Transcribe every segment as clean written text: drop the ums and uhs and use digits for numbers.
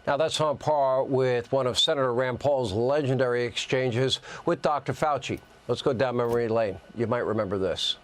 Now, that's on par with one of Senator Rand Paul's legendary exchanges with Dr. Fauci. Let's go down memory lane. You might remember this.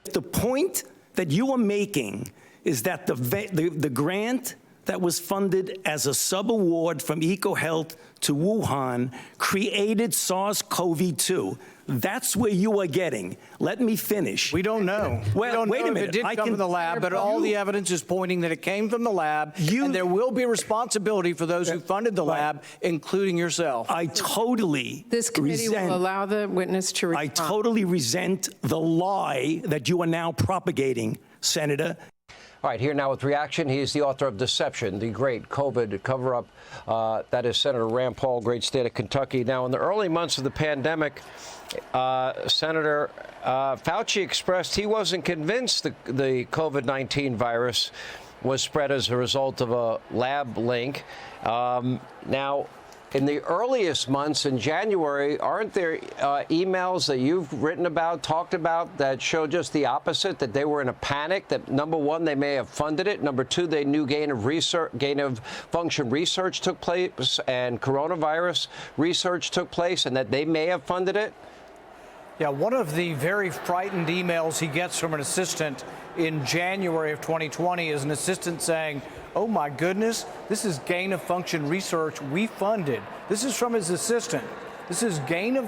The point that you are making is that the grant that was funded as a sub-award from EcoHealth to Wuhan created SARS-CoV-2. That's where you are getting. Let me finish. We don't know. Well, wait a minute. It did come from the lab, but all the evidence is pointing that it came from the lab, and there will be responsibility for those who funded the lab, including yourself. I totally This committee will allow the witness to respond. I totally resent the lie that you are now propagating, Senator. All right, here now with reaction, he is the author of Deception, the great COVID cover-up. That is Senator Rand Paul, great state of Kentucky. Now, in the early months of the pandemic, Senator Fauci expressed he wasn't convinced the COVID-19 virus was spread as a result of a lab link. Now, in the earliest months in January, aren't there emails that you've written about, talked about, that show just the opposite, that they were in a panic, that number one, they may have funded it, number two, they knew gain of function research took place and coronavirus research took place, and that they may have funded it? Yeah, one of the very frightened emails he gets from an assistant in January of 2020 is an assistant saying, "Oh my goodness, this is gain of function research we funded." This is from his assistant. This is gain of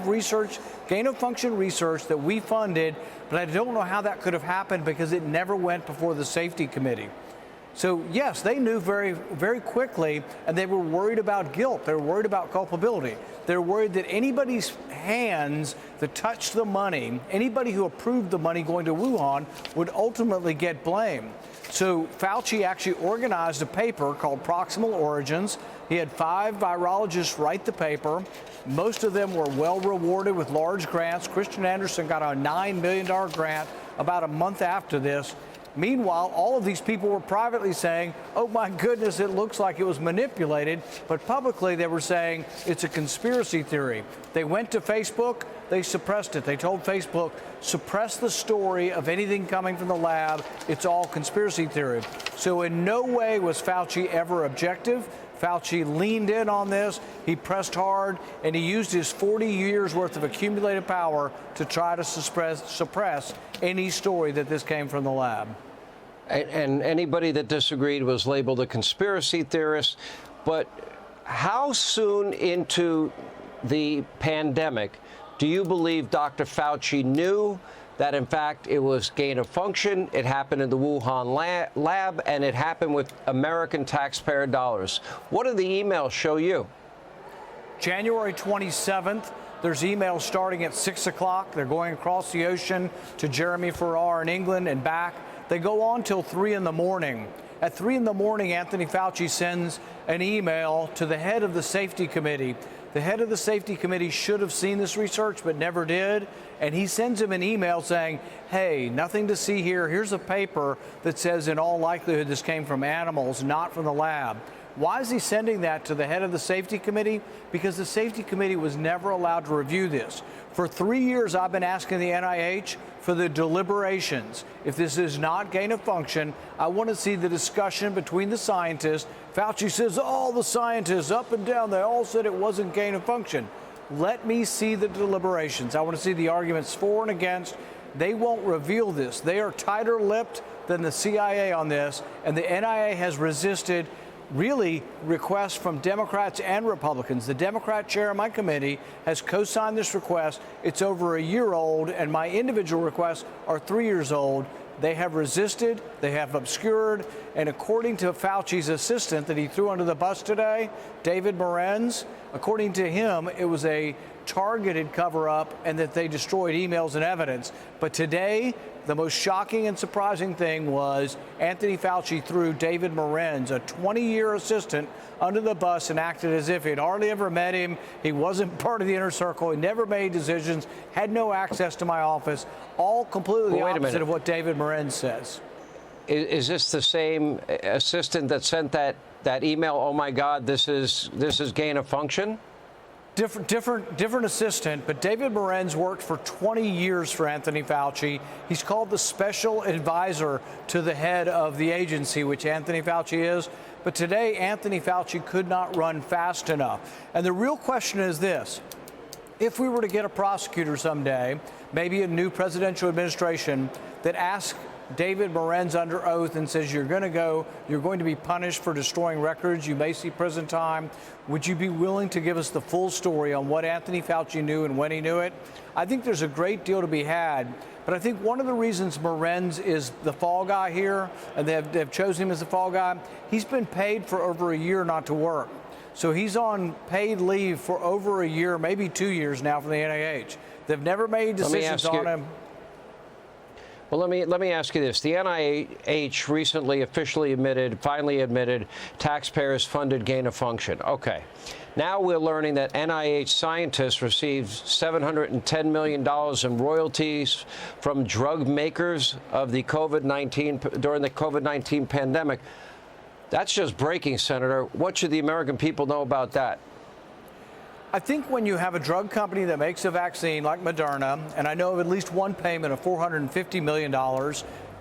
function research that we funded, but I don't know how that could have happened because it never went before the safety committee. So yes, they knew very, very quickly, and they were worried about guilt. They were worried about culpability. They're worried that anybody's hands that touched the money, anybody who approved the money going to Wuhan, would ultimately get blamed. So Fauci actually organized a paper called Proximal Origins. He had 5 virologists write the paper. Most of them were well rewarded with large grants. Christian Anderson got a $9 million grant about a month after this. Meanwhile, all of these people were privately saying, "Oh my goodness, it looks like it was manipulated." But publicly, they were saying it's a conspiracy theory. They went to Facebook, they suppressed it. They told Facebook, suppress the story of anything coming from the lab. It's all conspiracy theory. So in no way was Fauci ever objective. Fauci leaned in on this, he pressed hard, and he used his 40 years worth of accumulated power to try to suppress any story that this came from the lab. And anybody that disagreed was labeled a conspiracy theorist. But how soon into the pandemic do you believe Dr. Fauci knew that, in fact, it was gain of function, it happened in the Wuhan lab, and it happened with American taxpayer dollars? What do the emails show you? January 27th, there's emails starting at 6 o'clock. They're going across the ocean to Jeremy Farrar in England and back. They go on till 3 in the morning. At 3 in the morning, Anthony Fauci sends an email to the head of the safety committee. The head of the safety committee should have seen this research, but never did. And he sends him an email saying, "Hey, nothing to see here. Here's a paper that says in all likelihood this came from animals, not from the lab." Why is he sending that to the head of the safety committee? Because the safety committee was never allowed to review this. For 3 years, I've been asking the NIH for the deliberations. If this is not gain of function, I want to see the discussion between the scientists. Fauci says all the scientists up and down, they all said it wasn't gain of function. Let me see the deliberations. I want to see the arguments for and against. They won't reveal this. They are tighter-lipped than the CIA on this, and the NIA has resisted really requests from Democrats and Republicans. The Democrat chair of my committee has co-signed this request. It's over a year old, and my individual requests are 3 years old. They have resisted, they have obscured, and according to Fauci's assistant that he threw under the bus today, David Morens, according to him, it was a targeted cover-up and that they destroyed emails and evidence. But today, the most shocking and surprising thing was Anthony Fauci threw David Morens, a 20-year assistant, under the bus and acted as if he'd hardly ever met him. He wasn't part of the inner circle. He never made decisions, had no access to my office, all completely the opposite of what David Morens says. Is this the same assistant that sent that email, "Oh, my God, this is gain of function"? Different assistant, but David Morens worked for 20 years for Anthony Fauci. He's called the special advisor to the head of the agency, which Anthony Fauci is. But today, Anthony Fauci could not run fast enough. And the real question is this. If we were to get a prosecutor someday, maybe a new presidential administration, that asks David Morens under oath and says you're going to be punished for destroying records, you may see prison time, would you be willing to give us the full story on what Anthony Fauci knew and when he knew it? I think there's a great deal to be had, but I think one of the reasons Morens is the fall guy here, and they've chosen him as the fall guy, he's been paid for over a year not to work. So he's on paid leave for over a year, maybe 2 years now from the NIH. They've never made decisions on him. Well, let me ask you this. The NIH recently finally admitted taxpayers funded gain of function. Okay. Now we're learning that NIH scientists received $710 million in royalties from drug makers of the during the COVID-19 pandemic. That's just breaking, Senator. What should the American people know about that? I think when you have a drug company that makes a vaccine like Moderna, and I know of at least one payment of $450 million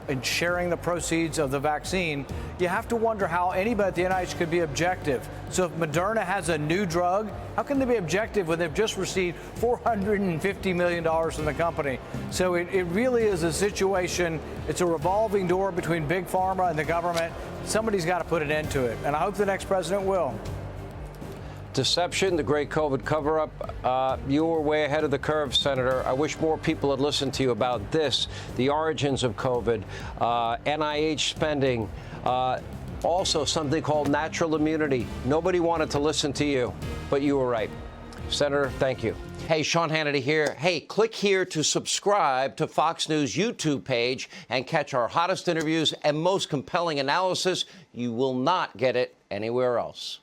in sharing the proceeds of the vaccine, you have to wonder how anybody at the NIH could be objective. So if Moderna has a new drug, how can they be objective when they've just received $450 million from the company? So it really is a situation, it's a revolving door between big pharma and the government. Somebody's got to put an end to it, and I hope the next president will. Deception, the great COVID cover-up. You were way ahead of the curve, Senator. I wish more people had listened to you about this, the origins of COVID, NIH spending, also something called natural immunity. Nobody wanted to listen to you, but you were right. Senator, thank you. Hey, Sean Hannity here. Hey, click here to subscribe to Fox News YouTube page and catch our hottest interviews and most compelling analysis. You will not get it anywhere else.